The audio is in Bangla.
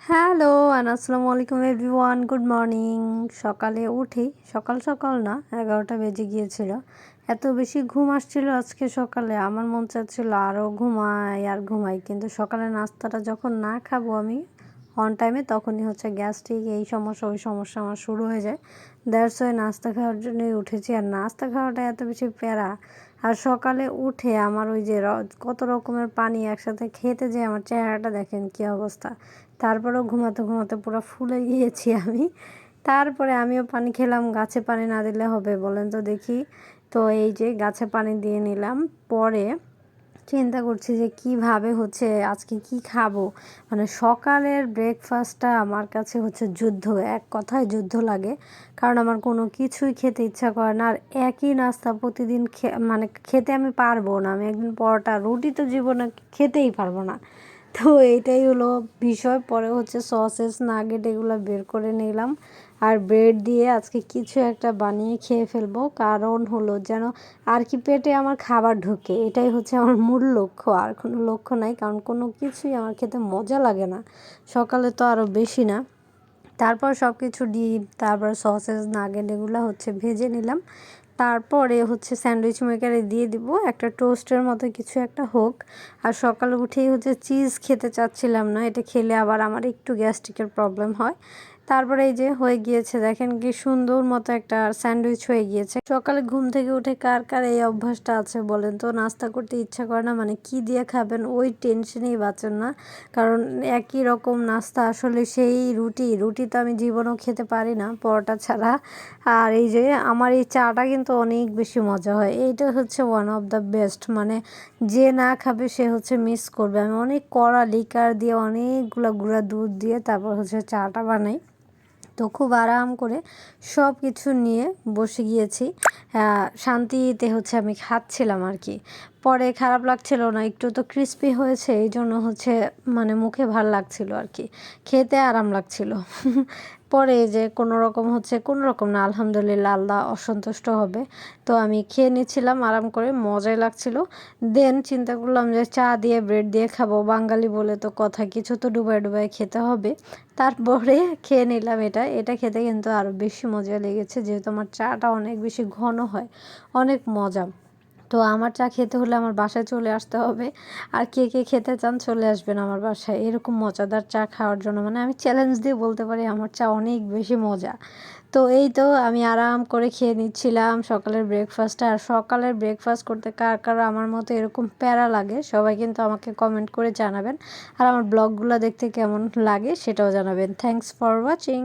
হ্যালো অ্যান্ড আসসালামু আলাইকুম এভরিওয়ান, গুড মর্নিং। সকালে উঠি, সকাল সকাল না, 11টা বেজে গিয়েছিল। এত বেশি ঘুম আসছিল আজকে সকালে, আমার মন চাচ্ছিল আরও ঘুমাই আর ঘুমাই, কিন্তু সকালে নাস্তাটা যখন না খাবো আমি অন টাইমে, তখনই হচ্ছে গ্যাস্ট্রিক এই সমস্যা ওই সমস্যা আমার শুরু হয়ে যায়। দ্যাটস ওয়াই নাস্তা খাওয়ার জন্যই উঠেছি। আর নাস্তা খাওয়াটা এত বেশি প্যারা। আর সকালে উঠে আমার ওই যে কত রকমের পানি একসাথে খেতে, যে আমার চেহারাটা দেখেন কী অবস্থা। তারপরেও ঘুমাতে ঘুমাতে পুরো ফুলে গিয়েছি আমি। তারপরে আমিও পানি খেলাম, গাছে পানি না দিলে হবে বলেন তো দেখি। তো এই যে গাছে পানি দিয়ে নিলাম। পরে চিন্তা করছি যে কিভাবে হচ্ছে আজকে কি খাবো। মানে সকালের ব্রেকফাস্টটা আমার কাছে হচ্ছে যুদ্ধ, এক কথায় যুদ্ধ লাগে। কারণ আমার কোনো কিছুই খেতে ইচ্ছা করে না। আর একই নাস্তা প্রতিদিন মানে খেতে আমি পারবো না। আমি একদিন পরোটা রুটি তো জীবনে খেতেই পারবো না। তো এইটাই হলো বিষয়। পরে হচ্ছে সসেস নাগেট এগুলো বের করে নিলাম। আর ব্রেড দিয়ে আজকে কিছু একটা বানিয়ে খেয়ে ফেলবো, কারণ হলো যেন আর কি পেটে আমার খাবার ঢোকে। এটাই হচ্ছে আমার মূল লক্ষ্য, আর কোনো লক্ষ্য নাই। কারণ কোনো কিছুই আমার খেতে মজা লাগে না, সকালে তো আরও বেশি না। তারপর সব কিছু ডিম, তারপর সসেস নাগেট এগুলো হচ্ছে ভেজে নিলাম। তারপরে হচ্ছে স্যান্ডউইচ মেকারে দিয়ে দিব, একটা টোস্টের মতো কিছু একটা হোক। আর সকালে উঠেই হচ্ছে চিজ খেতে চাচ্ছিলাম না, এটা খেলে আবার আমার একটু গ্যাস্ট্রিকের প্রবলেম হয়। তারপরে এই যে হয়ে গিয়েছে, দেখেন কি সুন্দর মতো একটা স্যান্ডউইচ হয়ে গিয়েছে। সকালে ঘুম থেকে উঠে কার কার এই অভ্যাসটা আছে বলেন তো, নাস্তা করতে ইচ্ছা করে না, মানে কি দিয়ে খাবেন ওই টেনশনেই বাঁচেন না। কারণ একই রকম নাস্তা আসলে সেই রুটি রুটি তো আমি জীবনেও খেতে পারি না পরোটা ছাড়া। আর এই যে আমার এই চাটা কিন্তু অনেক বেশি মজা হয়, এইটা হচ্ছে ওয়ান অফ দ্য বেস্ট। মানে যে না খাবে সে হচ্ছে মিস করবে। আমি অনেক কড়া লিকার দিয়ে অনেকগুলো গুঁড়া দুধ দিয়ে তারপর হচ্ছে চাটা বানাই। তো খুব আরাম করে সব কিছু নিয়ে বসে গিয়েছি, শান্তিতে হচ্ছে আমি খাচ্ছিলাম আর কি। পরে খারাপ লাগছিল না, একটু তো ক্রিস্পি হয়েছে, এই জন্য হচ্ছে মানে মুখে ভাল লাগছিল আর কি, খেতে আরাম লাগছিল। পরে যে কোনো রকম হচ্ছে, কোনো রকম না, আলহামদুলিল্লাহ, আল্লাহ অসন্তুষ্ট হবে। তো আমি খেয়ে নিচ্ছিলাম আরাম করে, মজাই লাগছিল। দেন চিন্তা করলাম যে চা দিয়ে ব্রেড দিয়ে খাবো, বাঙালি বলে তো কথা, কিছু তো ডুবাই ডুবাই খেতে হবে। তারপরে খেয়ে নিলাম এটা। এটা খেতে কিন্তু আরও বেশি মজা লেগেছে, যেহেতু আমার চাটা অনেক বেশি ঘন হয়, অনেক মজা। তো আমার চা খেতে হলে আমার বাসায় চলে আসতে হবে। আর কে কে খেতে চান চলে আসবেন আমার বাসায়, এরকম মজাদার চা খাওয়ার জন্য। মানে আমি চ্যালেঞ্জ দিয়ে বলতে পারি আমার চা অনেক বেশি মজা। তো এই তো আমি আরাম করে খেয়ে নিচ্ছিলাম সকালের ব্রেকফাস্টটা। আর সকালের ব্রেকফাস্ট করতে কার কার আমার মতো এরকম প্যারা লাগে সবাই কিন্তু আমাকে কমেন্ট করে জানাবেন। আর আমার ব্লগগুলো দেখতে কেমন লাগে সেটাও জানাবেন। Thanks for watching.